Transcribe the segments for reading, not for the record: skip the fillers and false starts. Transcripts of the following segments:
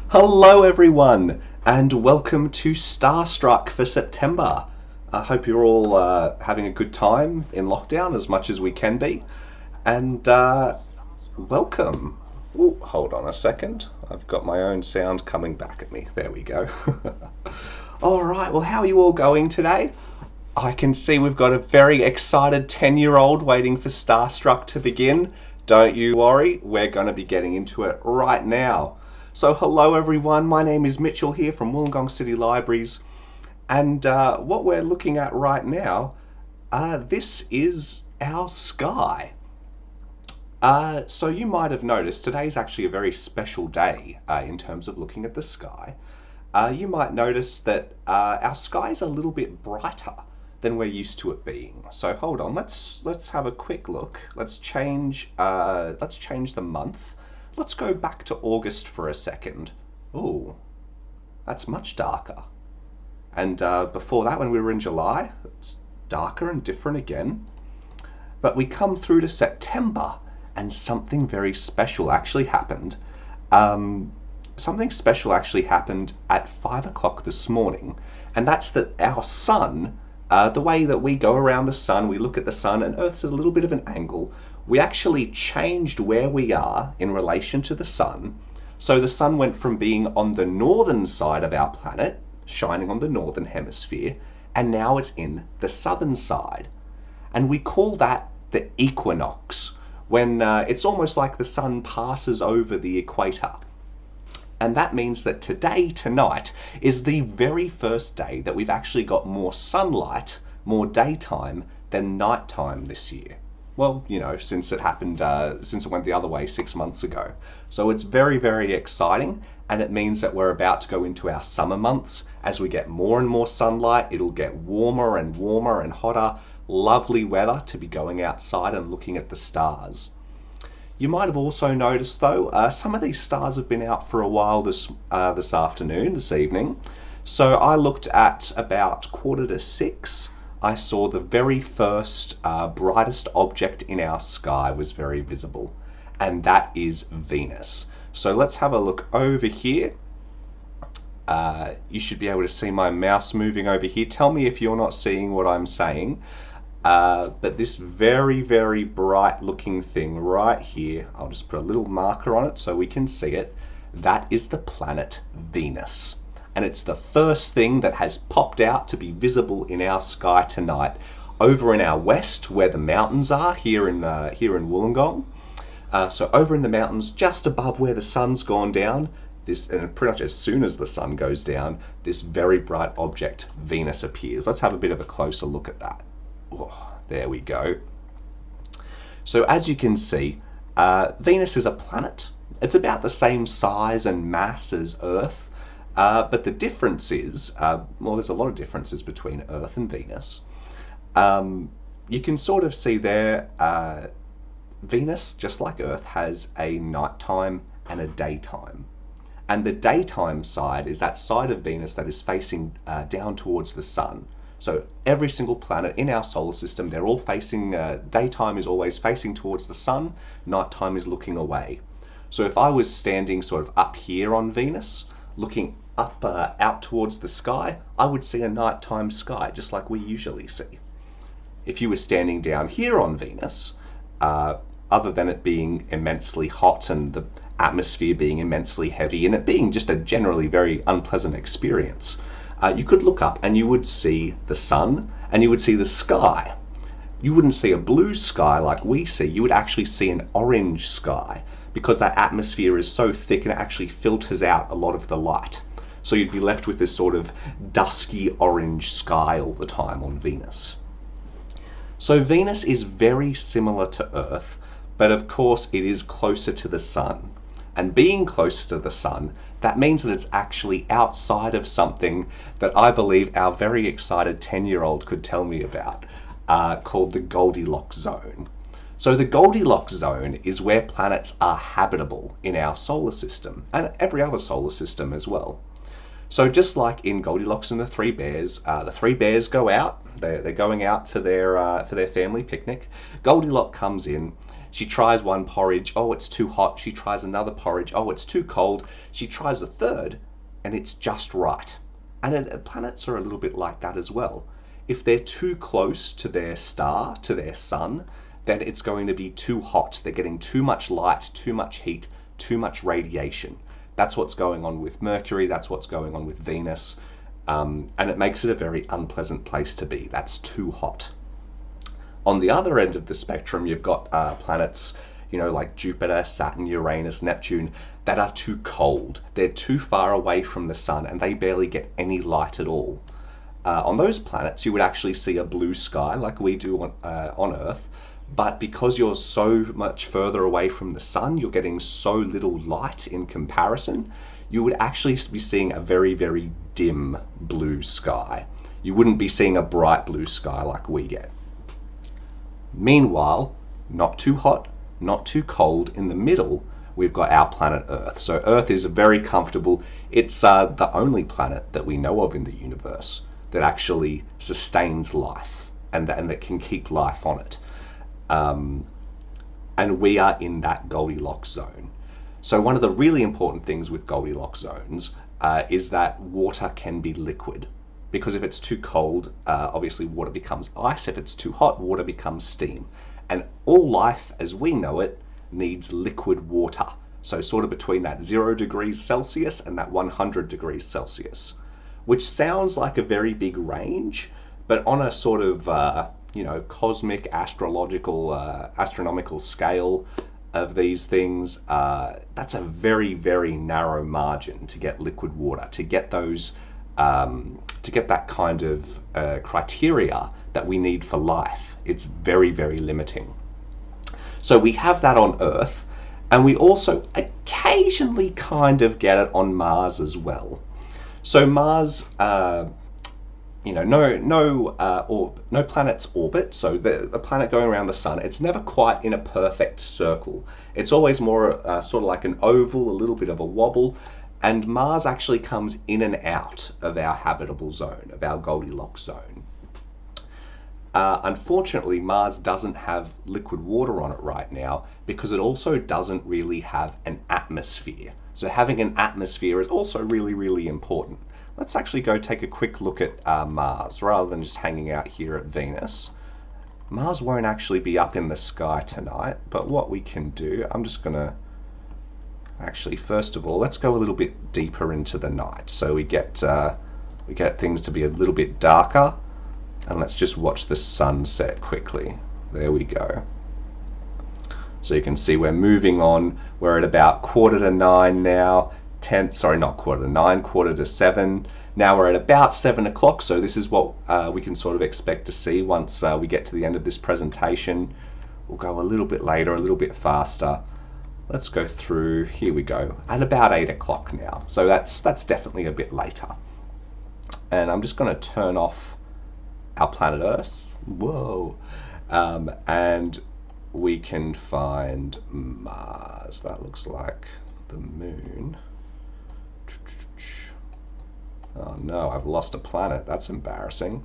Hello, everyone, and welcome to Starstruck for September. I hope you're all having a good time in lockdown as much as we can be, and welcome. Ooh, hold on a second. I've got my own sound coming back at me. There we go. All right, well, how are you all going today? I can see we've got a very excited 10-year-old waiting for Starstruck to begin. Don't you worry, we're going to be getting into it right now. So hello everyone, my name is Mitchell here from Wollongong City Libraries, and what we're looking at right now, this is our sky. So you might have noticed today's actually a very special day in terms of looking at the sky. You might notice that our sky is a little bit brighter than we're used to it being. So hold on, let's have a quick look. Let's change the month. Let's go back to August for a second. Ooh, that's much darker. And before that, when we were in July, it's darker and different again. But we come through to September, and something very special actually happened. Something special actually happened at 5 o'clock this morning, and that's that our sun, the way that we go around the sun, we look at the sun, and Earth's at a little bit of an angle. We actually changed where we are in relation to the sun. So the sun went from being on the northern side of our planet, shining on the northern hemisphere, and now it's in the southern side. And we call that the equinox, when it's almost like the sun passes over the equator. And that means that tonight, is the very first day that we've actually got more sunlight, more daytime, than nighttime this year. Well, you know, since it happened, since it went the other way 6 months ago. So it's very, very exciting, and it means that we're about to go into our summer months. As we get more and more sunlight, it'll get warmer and hotter. Lovely weather to be going outside and looking at the stars. You might have also noticed, though, some of these stars have been out for a while this evening. So I looked at about 5:45. I saw the very first brightest object in our sky was very visible, and that is Venus. So let's have a look over here. You should be able to see my mouse moving over here. Tell me if you're not seeing what I'm saying. But this very, very bright looking thing right here, I'll just put a little marker on it so we can see it. That is the planet Venus. And it's the first thing that has popped out to be visible in our sky tonight. Over in our west, where the mountains are, here in Wollongong. So over in the mountains, just above where the sun's gone down, and pretty much as soon as the sun goes down, this very bright object, Venus, appears. Let's have a bit of a closer look at that. Oh, there we go. So as you can see, Venus is a planet. It's about the same size and mass as Earth, but the difference is, well, there's a lot of differences between Earth and Venus. You can sort of see there, Venus, just like Earth, has a nighttime and a daytime. And the daytime side is that side of Venus that is facing down towards the sun. So every single planet in our solar system, they're all facing, daytime is always facing towards the sun, nighttime is looking away. So if I was standing sort of up here on Venus, looking up out towards the sky, I would see a nighttime sky, just like we usually see. If you were standing down here on Venus, other than it being immensely hot and the atmosphere being immensely heavy and it being just a generally very unpleasant experience, you could look up and you would see the sun and you would see the sky. You wouldn't see a blue sky like we see, you would actually see an orange sky because that atmosphere is so thick and it actually filters out a lot of the light. So you'd be left with this sort of dusky orange sky all the time on Venus. So Venus is very similar to Earth, but of course it is closer to the sun. And being closer to the sun, that means that it's actually outside of something that I believe our very excited 10-year-old could tell me about, called the Goldilocks zone. So the Goldilocks zone is where planets are habitable in our solar system, and every other solar system as well. So just like in Goldilocks and the Three Bears go out, they're going out for their family picnic. Goldilocks comes in, She tries one porridge, oh, it's too hot. She tries another porridge, oh, it's too cold. She tries a third, and it's just right. And planets are a little bit like that as well. If they're too close to their star, to their sun, then it's going to be too hot. They're getting too much light, too much heat, too much radiation. That's what's going on with Mercury, that's what's going on with Venus, and it makes it a very unpleasant place to be. That's too hot. On the other end of the spectrum, you've got planets, like Jupiter, Saturn, Uranus, Neptune, that are too cold. They're too far away from the sun and they barely get any light at all. On those planets, you would actually see a blue sky like we do on Earth, but because you're so much further away from the sun, you're getting so little light in comparison, you would actually be seeing a very, very dim blue sky. You wouldn't be seeing a bright blue sky like we get. Meanwhile, not too hot, not too cold, in the middle, we've got our planet Earth. So Earth is very comfortable. It's the only planet that we know of in the universe that actually sustains life and that can keep life on it. And we are in that Goldilocks zone. So one of the really important things with Goldilocks zones is that water can be liquid. Because if it's too cold, obviously water becomes ice. If it's too hot, water becomes steam. And all life as we know it needs liquid water. So sort of between that 0 degrees Celsius and that 100 degrees Celsius, which sounds like a very big range, but on a sort of, cosmic, astronomical scale of these things, that's a very, very narrow margin to get liquid water, to get those to get that kind of criteria that we need for life. It's very, very limiting. So we have that on Earth, and we also occasionally kind of get it on Mars as well. So Mars, no planet's orbit, so the planet going around the sun, it's never quite in a perfect circle. It's always more sort of like an oval, a little bit of a wobble, and Mars actually comes in and out of our habitable zone, of our Goldilocks zone. Unfortunately, Mars doesn't have liquid water on it right now because it also doesn't really have an atmosphere. So having an atmosphere is also really, really important. Let's actually go take a quick look at Mars rather than just hanging out here at Venus. Mars won't actually be up in the sky tonight, but what we can do, I'm just going to actually, first of all, let's go a little bit deeper into the night. So we get things to be a little bit darker, and let's just watch the sunset quickly. There we go. So you can see we're moving on. We're at about 8:45 now. 9:45, 8:45. Now we're at about 7 o'clock, so this is what we can sort of expect to see once we get to the end of this presentation. We'll go a little bit later, a little bit faster. Let's go through, here we go, at about 8 o'clock now. So that's definitely a bit later. And I'm just going to turn off our planet Earth. Whoa. And we can find Mars. That looks like the moon. Oh no, I've lost a planet. That's embarrassing.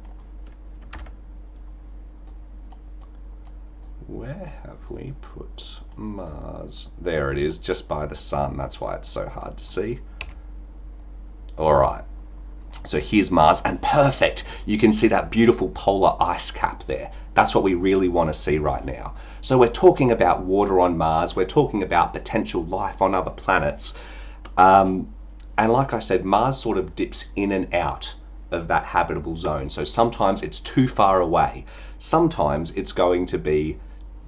Where have we put Mars? There it is, just by the sun. That's why it's so hard to see. Alright, so here's Mars, and perfect! You can see that beautiful polar ice cap there. That's what we really want to see right now. So we're talking about water on Mars, we're talking about potential life on other planets. And like I said, Mars sort of dips in and out of that habitable zone. So sometimes it's too far away. Sometimes it's going to be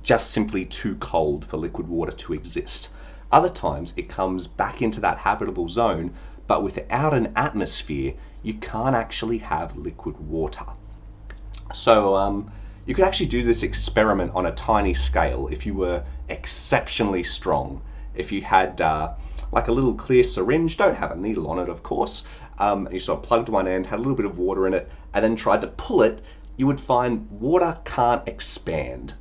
just simply too cold for liquid water to exist. Other times it comes back into that habitable zone, but without an atmosphere, you can't actually have liquid water. So you could actually do this experiment on a tiny scale if you were exceptionally strong. If you had like a little clear syringe, don't have a needle on it of course, you sort of plugged one end, had a little bit of water in it, and then tried to pull it, you would find water can't expand.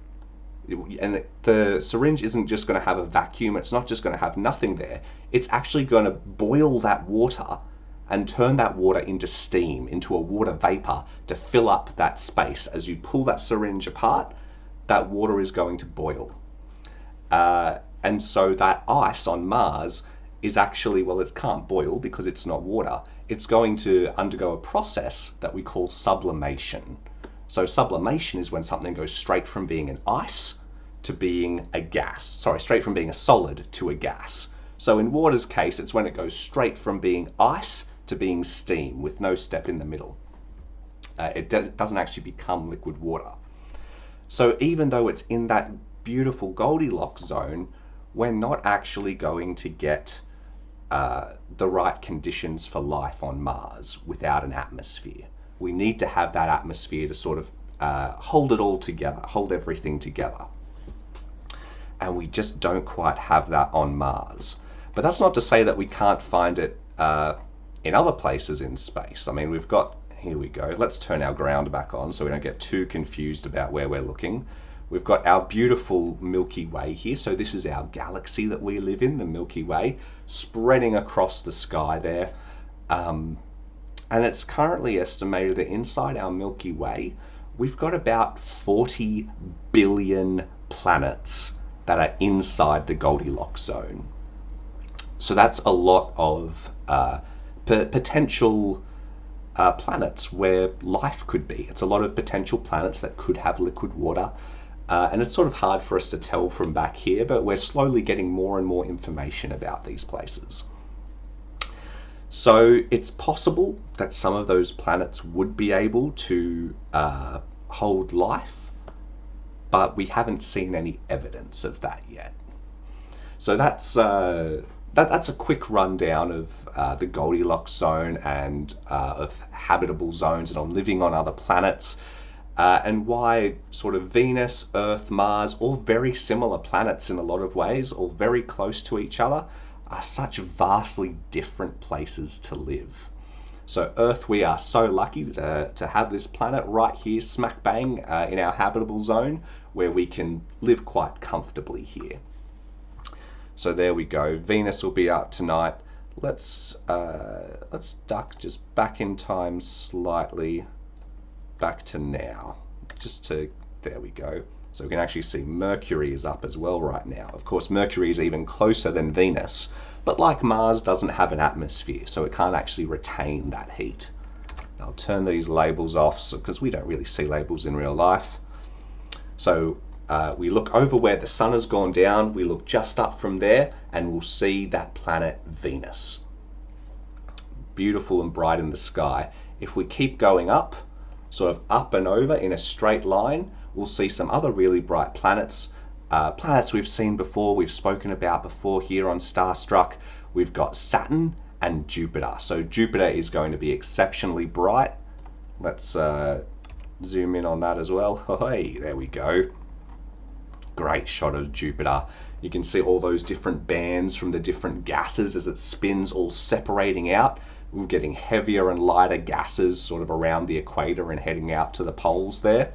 And the syringe isn't just going to have a vacuum, it's not just going to have nothing there, it's actually going to boil that water and turn that water into steam, into a water vapor to fill up that space. As you pull that syringe apart, that water is going to boil. And so that ice on Mars is actually, well, it can't boil because it's not water. It's going to undergo a process that we call sublimation. So sublimation is when something goes straight from being an ice to being a gas. Sorry, straight from being a solid to a gas. So in water's case, it's when it goes straight from being ice to being steam with no step in the middle. It doesn't actually become liquid water. So even though it's in that beautiful Goldilocks zone, we're not actually going to get the right conditions for life on Mars without an atmosphere. We need to have that atmosphere to sort of hold it all together, hold everything together. And we just don't quite have that on Mars. But that's not to say that we can't find it in other places in space. I mean, we've got, here we go, let's turn our ground back on so we don't get too confused about where we're looking. We've got our beautiful Milky Way here. So this is our galaxy that we live in, the Milky Way, spreading across the sky there. And it's currently estimated that inside our Milky Way, we've got about 40 billion planets that are inside the Goldilocks zone. So that's a lot of potential planets where life could be. It's a lot of potential planets that could have liquid water. And it's sort of hard for us to tell from back here, but we're slowly getting more and more information about these places. So it's possible that some of those planets would be able to hold life, but we haven't seen any evidence of that yet. So that's a quick rundown of the Goldilocks zone and of habitable zones and on living on other planets. And why sort of Venus, Earth, Mars, all very similar planets in a lot of ways, all very close to each other, are such vastly different places to live. So Earth, we are so lucky to have this planet right here, smack bang, in our habitable zone, where we can live quite comfortably here. So there we go. Venus will be out tonight. Let's duck just back in time slightly. Back to now, there we go. So we can actually see Mercury is up as well right now. Of course, Mercury is even closer than Venus, but like Mars, doesn't have an atmosphere, so it can't actually retain that heat. I'll turn these labels off because we don't really see labels in real life. So we look over where the sun has gone down, we look just up from there, and we'll see that planet Venus. Beautiful and bright in the sky. If we keep going up, sort of up and over in a straight line, we'll see some other really bright planets. Planets we've seen before, we've spoken about before here on Starstruck. We've got Saturn and Jupiter. So Jupiter is going to be exceptionally bright. Let's zoom in on that as well. Hey, there we go. Great shot of Jupiter. You can see all those different bands from the different gases as it spins, all separating out. We're getting heavier and lighter gases sort of around the equator and heading out to the poles there.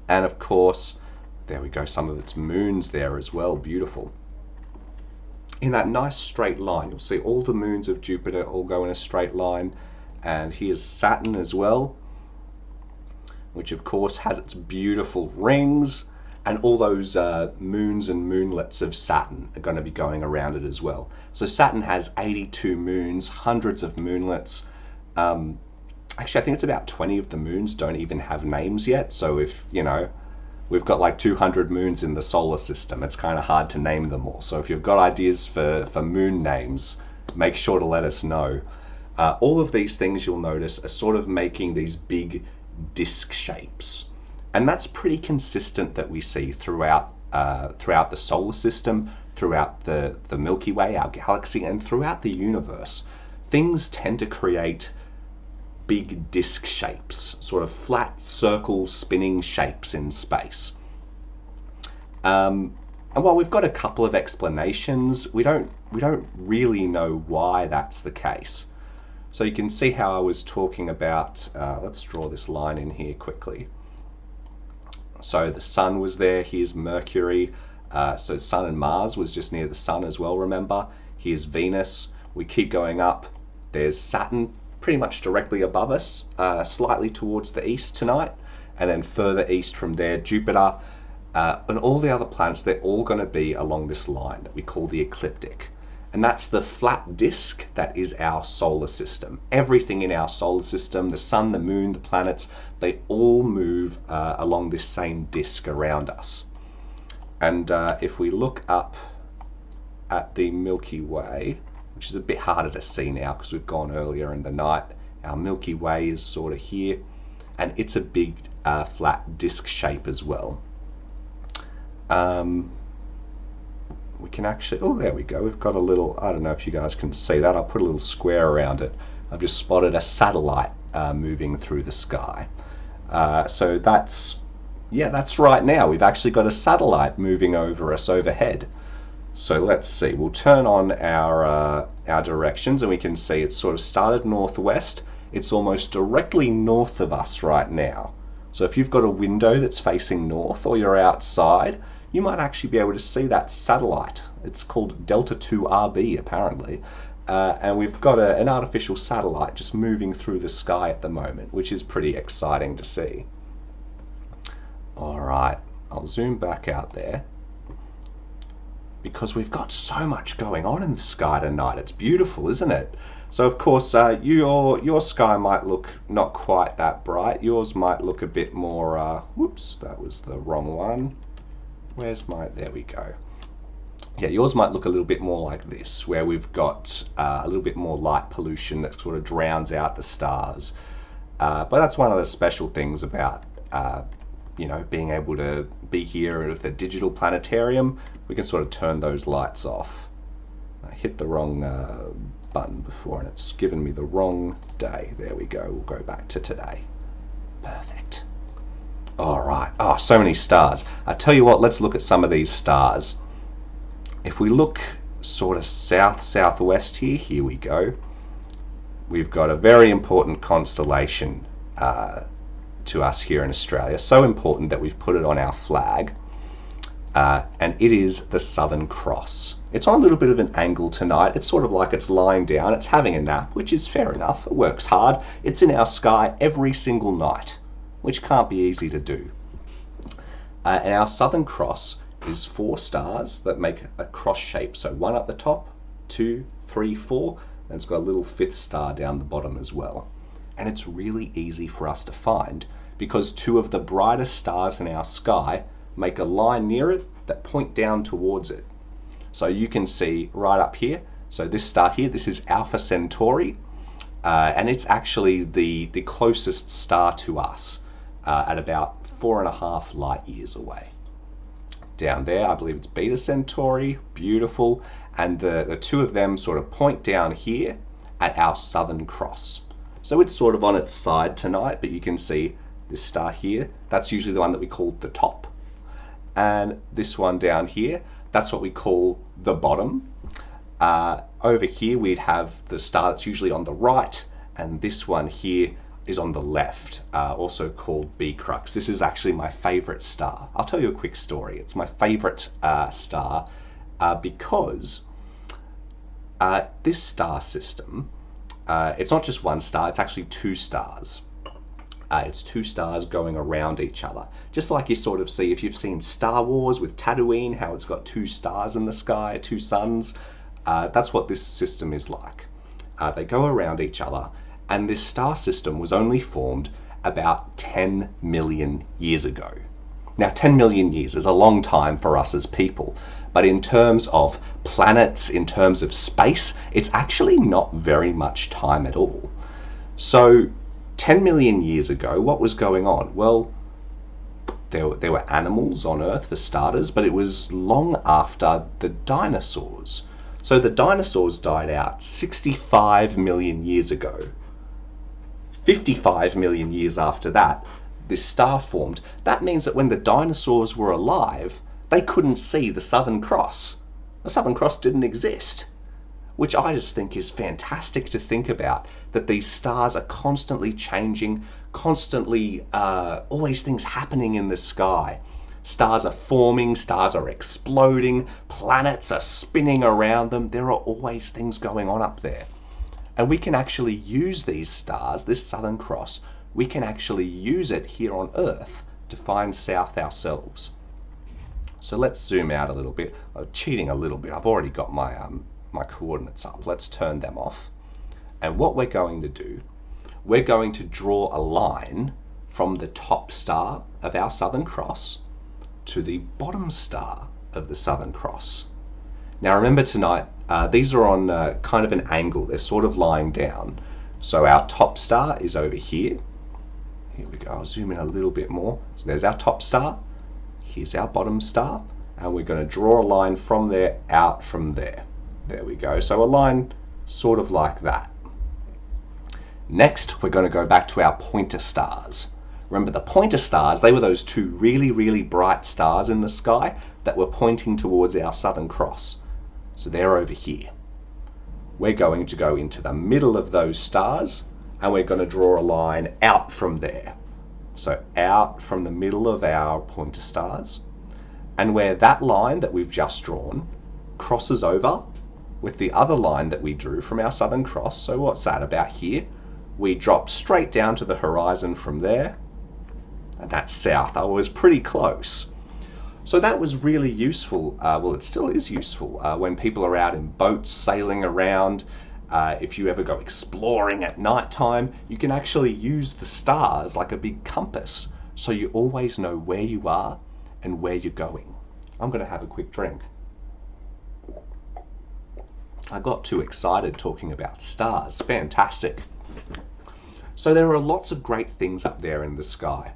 And of course, there we go, some of its moons there as well, beautiful. In that nice straight line, you'll see all the moons of Jupiter all go in a straight line. And here's Saturn as well, which of course has its beautiful rings. And all those moons and moonlets of Saturn are going to be going around it as well. So Saturn has 82 moons, hundreds of moonlets. Actually, I think it's about 20 of the moons don't even have names yet. So if, you know, we've got like 200 moons in the solar system, it's kind of hard to name them all. So if you've got ideas for moon names, make sure to let us know. All of these things you'll notice are sort of making these big disc shapes. And that's pretty consistent that we see throughout the solar system, throughout the Milky Way, our galaxy, and throughout the universe. Things tend to create big disc shapes, sort of flat circle spinning shapes in space. And while we've got a couple of explanations, we don't really know why that's the case. So you can see how I was talking about, let's draw this line in here quickly. So the sun was there, here's Mercury, so Sun and Mars was just near the sun as well, remember? Here's Venus, we keep going up, there's Saturn pretty much directly above us, slightly towards the east tonight, and then further east from there, Jupiter, And all the other planets, they're all going to be along this line that we call the ecliptic. And that's the flat disk that is our solar system. Everything in our solar system, the sun, the moon, the planets, they all move along this same disk around us. And if we look up at the Milky Way, which is a bit harder to see now because we've gone earlier in the night, our Milky Way is sort of here, and it's a big flat disk shape as well. We can actually, oh, there we go. We've got a little, I don't know if you guys can see that. I'll put a little square around it. I've just spotted a satellite moving through the sky. So that's, yeah, that's right now. We've actually got a satellite moving over us overhead. So let's see, we'll turn on our directions and we can see it's sort of started northwest. It's almost directly north of us right now. So if you've got a window that's facing north or you're outside, you might actually be able to see that satellite. It's called Delta II RB apparently. And we've got an artificial satellite just moving through the sky at the moment, which is pretty exciting to see. All right, I'll zoom back out there because we've got so much going on in the sky tonight. It's beautiful, isn't it? So of course, your sky might look not quite that bright. Yours might look a bit more, whoops, that was the wrong one. Where's my, there we go. Yeah, yours might look a little bit more like this, where we've got a little bit more light pollution that sort of drowns out the stars. But that's one of the special things about, you know, being able to be here with the digital planetarium. We can sort of turn those lights off. I hit the wrong button before and it's given me the wrong day. There we go. We'll go back to today. Perfect. All right. Oh, so many stars. I tell you what, let's look at some of these stars. If we look sort of southwest here we go. We've got a very important constellation to us here in Australia. So important that we've put it on our flag. And it is the Southern Cross. It's on a little bit of an angle tonight. It's sort of like it's lying down. It's having a nap, which is fair enough. It works hard. It's in our sky every single night, which can't be easy to do. And our Southern Cross is 4 stars that make a cross shape. So 1 up the top, 2, 3, 4, and it's got a little 5th star down the bottom as well. And it's really easy for us to find because 2 of the brightest stars in our sky make a line near it that point down towards it. So you can see right up here, so this star here, this is Alpha Centauri, and it's actually the closest star to us at about 4.5 light years away. Down there, I believe it's Beta Centauri, beautiful, and the 2 of them sort of point down here at our Southern Cross. So it's sort of on its side tonight, but you can see this star here, that's usually the one that we call the top. And this one down here, that's what we call the bottom. Over here we'd have the star that's usually on the right, and this one here is on the left, also called B Crux. This is actually my favorite star. I'll tell you a quick story. It's my favorite star because this star system, it's not just one star, it's actually 2 stars. It's 2 stars going around each other. Just like you sort of see if you've seen Star Wars with Tatooine, how it's got 2 stars in the sky, 2 suns. That's what this system is like. They go around each other, and this star system was only formed about 10 million years ago. Now, 10 million years is a long time for us as people, but in terms of planets, in terms of space, it's actually not very much time at all. So 10 million years ago, what was going on? Well, there were animals on Earth for starters, but it was long after the dinosaurs. So the dinosaurs died out 65 million years ago. 55 million years after that, this star formed. That means that when the dinosaurs were alive, they couldn't see the Southern Cross. The Southern Cross didn't exist. Which I just think is fantastic to think about, that these stars are constantly changing, constantly always things happening in the sky. Stars are forming, stars are exploding, planets are spinning around them. There are always things going on up there. And we can actually use these stars, this Southern Cross, we can actually use it here on Earth to find south ourselves. So let's zoom out a little bit. I'm cheating a little bit. I've already got my my coordinates up. Let's turn them off. And what we're going to do, we're going to draw a line from the top star of our Southern Cross to the bottom star of the Southern Cross. Now remember tonight, these are on kind of an angle. They're sort of lying down. So our top star is over here. Here we go. I'll zoom in a little bit more. So there's our top star. Here's our bottom star. And we're going to draw a line from there out from there. There we go. So a line sort of like that. Next, we're going to go back to our pointer stars. Remember the pointer stars, they were those two really, really bright stars in the sky that were pointing towards our Southern Cross. So they're over here. We're going to go into the middle of those stars and we're going to draw a line out from there. So out from the middle of our pointer stars, and where that line that we've just drawn crosses over with the other line that we drew from our Southern Cross. So what's that, about here? We drop straight down to the horizon from there, and that's south. I was pretty close. So that was really useful. Well, it still is useful when people are out in boats sailing around. If you ever go exploring at night time, you can actually use the stars like a big compass, so you always know where you are and where you're going. I'm going to have a quick drink. I got too excited talking about stars. Fantastic. So there are lots of great things up there in the sky.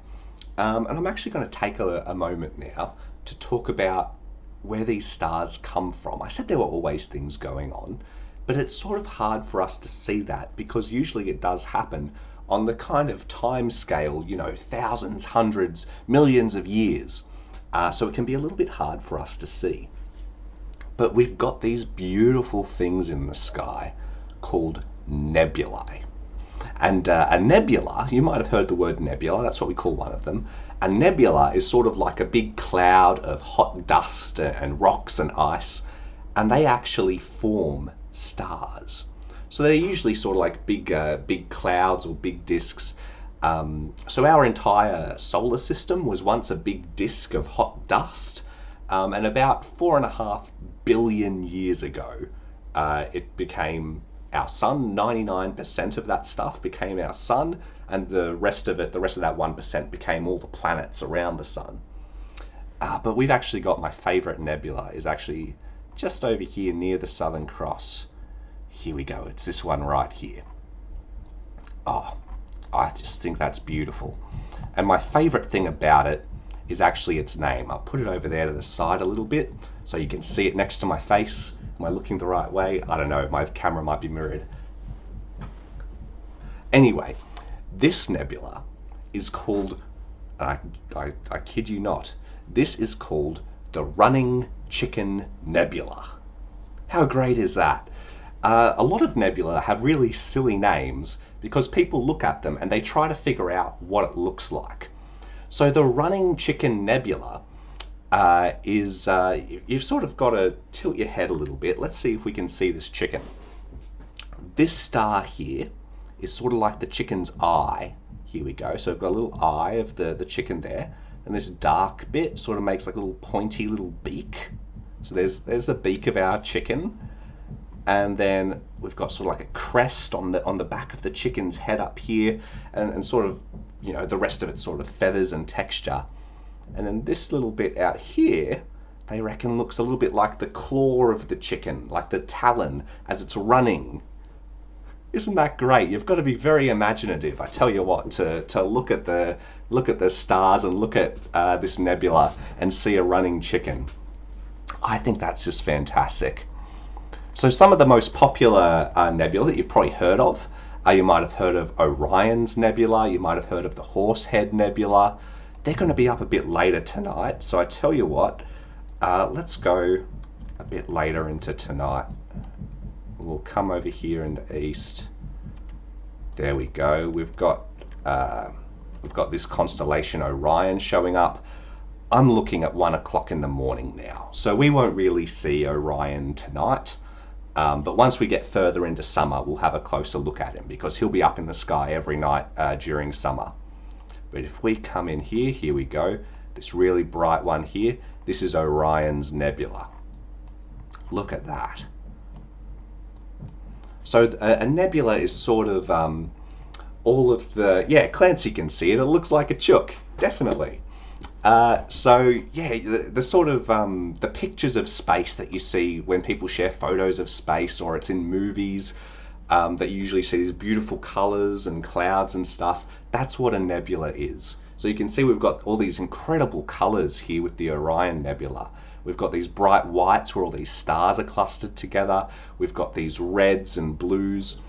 And I'm actually going to take a moment now to talk about where these stars come from. I said there were always things going on, but it's sort of hard for us to see that because usually it does happen on the kind of time scale, you know, thousands, hundreds, millions of years. So it can be a little bit hard for us to see. But we've got these beautiful things in the sky called nebulae. And a nebula, you might have heard the word nebula, that's what we call one of them. A nebula is sort of like a big cloud of hot dust and rocks and ice, and they actually form stars. So they're usually sort of like big clouds or big disks. So our entire solar system was once a big disk of hot dust, and about 4.5 billion years ago, it became our sun. 99% of that stuff became our sun, and the rest of that 1% became all the planets around the sun. But we've actually got my favorite nebula is actually just over here near the Southern Cross. Here we go, it's this one right here. Oh, I just think that's beautiful. And my favorite thing about it is actually its name. I'll put it over there to the side a little bit so you can see it next to my face. Am I looking the right way? I don't know, my camera might be mirrored. Anyway, this nebula is called, I kid you not, this is called the Running Chicken Nebula. How great is that? A lot of nebula have really silly names because people look at them and they try to figure out what it looks like. So the Running Chicken Nebula is, you've sort of got to tilt your head a little bit. Let's see if we can see this chicken. This star here is sort of like the chicken's eye. Here we go. So we've got a little eye of the chicken there. And this dark bit sort of makes like a little pointy little beak. So there's the beak of our chicken. And then we've got sort of like a crest on the back of the chicken's head up here, and sort of, you know, the rest of it's sort of feathers and texture. And then this little bit out here, they reckon looks a little bit like the claw of the chicken, like the talon as it's running. Isn't that great? You've got to be very imaginative, I tell you what, to look at the stars and look at this nebula and see a running chicken. I think that's just fantastic. So some of the most popular nebula that you've probably heard of, you might have heard of Orion's Nebula, you might have heard of the Horsehead Nebula. They're going to be up a bit later tonight, so I tell you what, let's go a bit later into tonight. We'll come over here in the east. There we go. We've got this constellation Orion showing up. I'm looking at 1 o'clock in the morning now, so we won't really see Orion tonight. But once we get further into summer, we'll have a closer look at him because he'll be up in the sky every night during summer. But if we come in here, here we go, this really bright one here, This is Orion's Nebula. Look at that. So a nebula is sort of all of the, yeah, Clancy can see it. It looks like a chook, definitely. So yeah, the sort of the pictures of space that you see when people share photos of space, or it's in movies, that you usually see these beautiful colors and clouds and stuff. That's what a nebula is. So you can see we've got all these incredible colors here with the Orion Nebula. We've got these bright whites where all these stars are clustered together. We've got these reds and blues.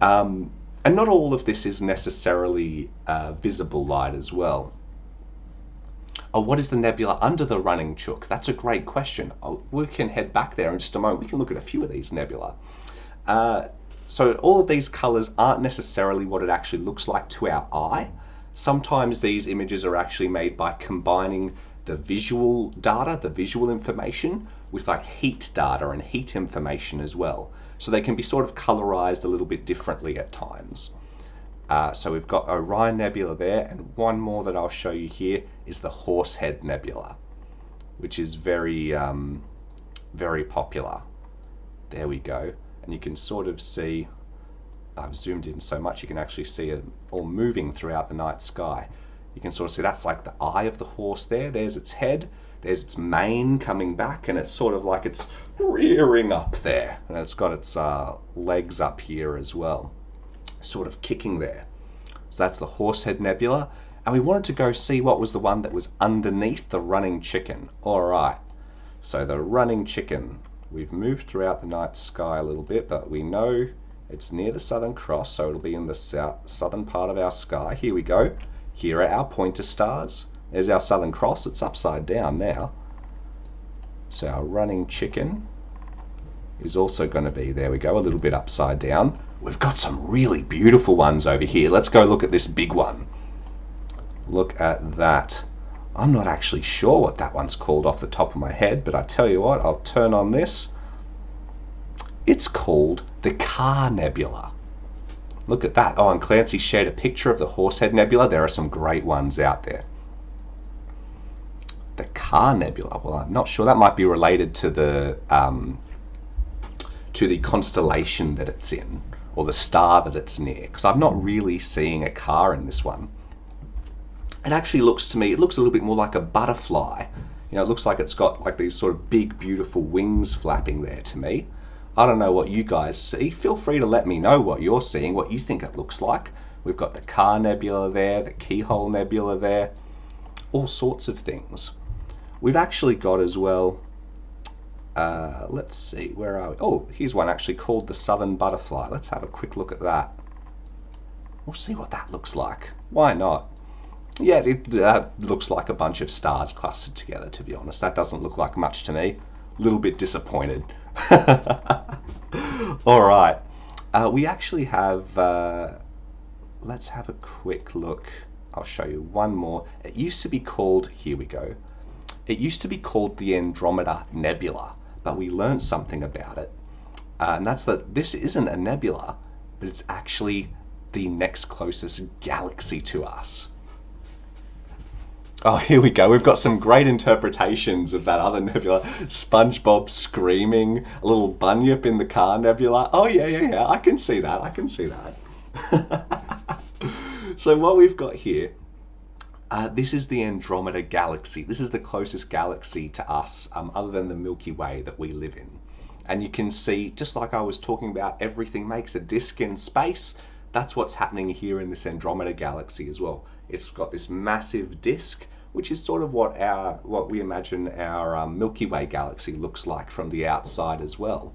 And not all of this is necessarily visible light as well. Oh, what is the nebula under the running chook? That's a great question. We can head back there in just a moment. We can look at a few of these nebula. So all of these colors aren't necessarily what it actually looks like to our eye. Sometimes these images are actually made by combining the visual data, the visual information, with like heat data and heat information as well. So they can be sort of colorized a little bit differently at times. So we've got Orion Nebula there, and one more that I'll show you here is the Horsehead Nebula, which is very, very popular. There we go. And you can sort of see, I've zoomed in so much you can actually see it all moving throughout the night sky. You can sort of see that's like the eye of the horse there. There's its head, there's its mane coming back, and it's sort of like it's rearing up there. And it's got its legs up here as well, sort of kicking there. So that's the Horsehead Nebula. And we wanted to go see what was the one that was underneath the running chicken. All right, so the running chicken. We've moved throughout the night sky a little bit, but we know it's near the Southern Cross, so it'll be in the southern part of our sky. Here we go. Here are our pointer stars. There's our Southern Cross. It's upside down now. So our running chicken is also going to be, there we go, a little bit upside down. We've got some really beautiful ones over here. Let's go look at this big one. Look at that. I'm not actually sure what that one's called off the top of my head, but I tell you what, I'll turn on this. It's called the Car Nebula. Look at that. Oh, and Clancy shared a picture of the Horsehead Nebula. There are some great ones out there. The Car Nebula. Well, I'm not sure. That might be related to the constellation that it's in, or the star that it's near, because I'm not really seeing a car in this one. It actually looks to me, it looks a little bit more like a butterfly. You know, it looks like it's got like these sort of big, beautiful wings flapping there to me. I don't know what you guys see. Feel free to let me know what you're seeing, what you think it looks like. We've got the Car Nebula there, the Keyhole Nebula there, all sorts of things. We've actually got as well, let's see, where are we? Oh, here's one actually called the Southern Butterfly. Let's have a quick look at that. We'll see what that looks like. Why not? Yeah, it looks like a bunch of stars clustered together, to be honest. That doesn't look like much to me. A little bit disappointed. All right. We actually have, let's have a quick look. I'll show you one more. It used to be called, here we go. It used to be called the Andromeda Nebula, but we learned something about it. And that's that this isn't a nebula, but it's actually the next closest galaxy to us. Oh, here we go. We've got some great interpretations of that other nebula. SpongeBob screaming, a little Bunyip in the Car Nebula. Oh, yeah. I can see that. So what we've got here, this is the Andromeda Galaxy. This is the closest galaxy to us, other than the Milky Way that we live in. And you can see, just like I was talking about, everything makes a disk in space. That's what's happening here in this Andromeda Galaxy as well. It's got this massive disk, which is sort of what we imagine our Milky Way galaxy looks like from the outside as well.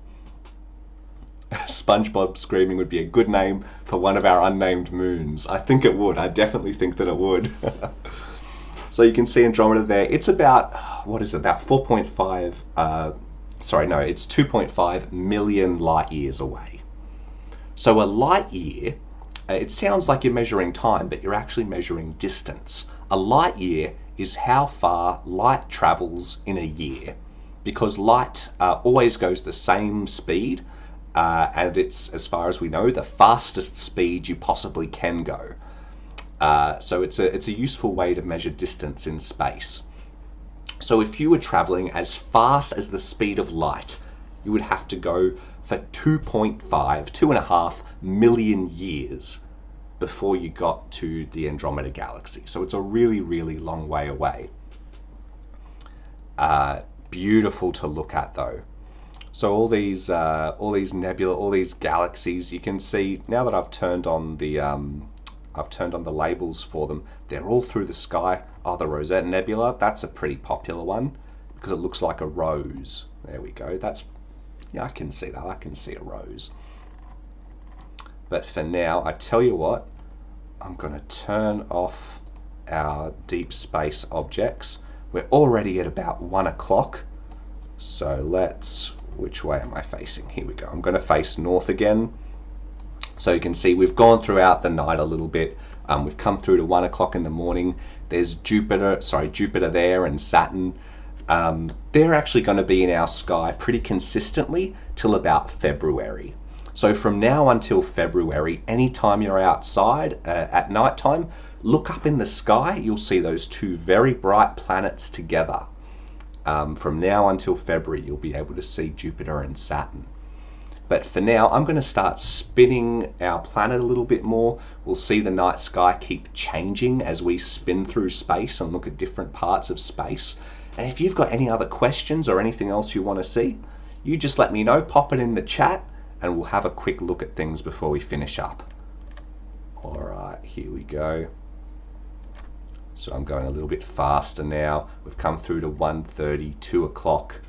SpongeBob screaming would be a good name for one of our unnamed moons. I think it would. I definitely think that it would. So you can see Andromeda there. It's about, what is it, about 4.5, it's 2.5 million light years away. So a light year, it sounds like you're measuring time, but you're actually measuring distance. A light year is how far light travels in a year, because light always goes the same speed, and it's, as far as we know, the fastest speed you possibly can go. So it's a useful way to measure distance in space. So if you were traveling as fast as the speed of light, you would have to go for 2.5 million years before you got to the Andromeda Galaxy. So it's a really, really long way away. Beautiful to look at though. So all these nebula, all these galaxies, you can see now that I've turned on the labels for them. They're all through the sky. Oh, the Rosetta Nebula, that's a pretty popular one because it looks like a rose. There we go. Yeah, I can see that. I can see a rose. But for now, I tell you what, I'm going to turn off our deep space objects. We're already at about 1 o'clock. So which way am I facing? Here we go. I'm going to face north again. So you can see we've gone throughout the night a little bit. We've come through to 1 o'clock in the morning. There's Jupiter there and Saturn. They're actually going to be in our sky pretty consistently till about February. So from now until February, anytime you're outside at night time, look up in the sky. You'll see those two very bright planets together. From now until February, you'll be able to see Jupiter and Saturn. But for now, I'm going to start spinning our planet a little bit more. We'll see the night sky keep changing as we spin through space and look at different parts of space. And if you've got any other questions or anything else you want to see, you just let me know, pop it in the chat, and we'll have a quick look at things before we finish up. All right, here we go. So I'm going a little bit faster now. We've come through to 1:30, 2 o'clock.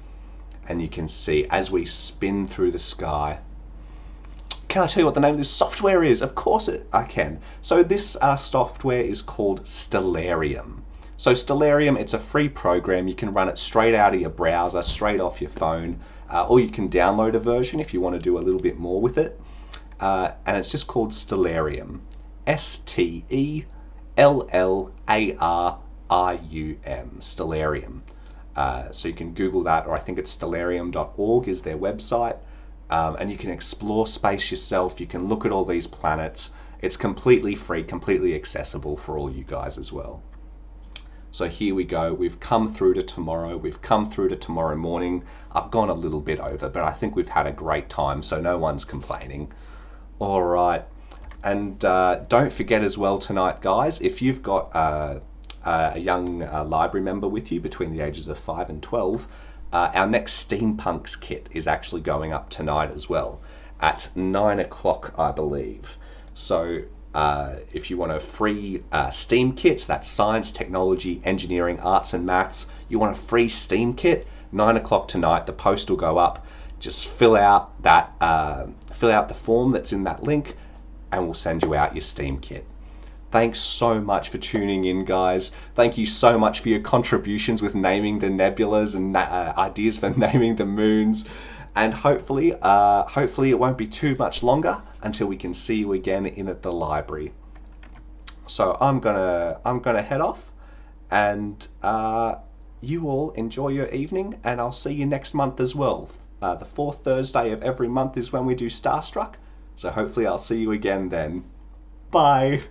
And you can see as we spin through the sky. Can I tell you what the name of this software is? Of course I can. So this software is called Stellarium. So Stellarium, it's a free program. You can run it straight out of your browser, straight off your phone, or you can download a version if you want to do a little bit more with it. And it's just called Stellarium. Stellarium. Stellarium. So you can Google that, or I think it's stellarium.org is their website, and you can explore space yourself. You can look at all these planets. It's completely free, completely accessible for all you guys as well. So here we go. We've come through to tomorrow. We've come through to tomorrow morning. I've gone a little bit over, but I think we've had a great time, so no one's complaining. All right. And don't forget as well tonight, guys, if you've got a young library member with you between the ages of 5 and 12, our next Steampunks kit is actually going up tonight as well at 9 o'clock, I believe. So if you want a free STEAM kit, that's science, technology, engineering, arts and maths, you want a free STEAM kit, 9 o'clock tonight, the post will go up. Just fill out the form that's in that link, and we'll send you out your STEAM kit. Thanks so much for tuning in, guys. Thank you so much for your contributions with naming the nebulas and ideas for naming the moons. And hopefully it won't be too much longer until we can see you again in at the library. So I'm gonna head off, and you all enjoy your evening, and I'll see you next month as well. The fourth Thursday of every month is when we do Starstruck. So hopefully I'll see you again then. Bye.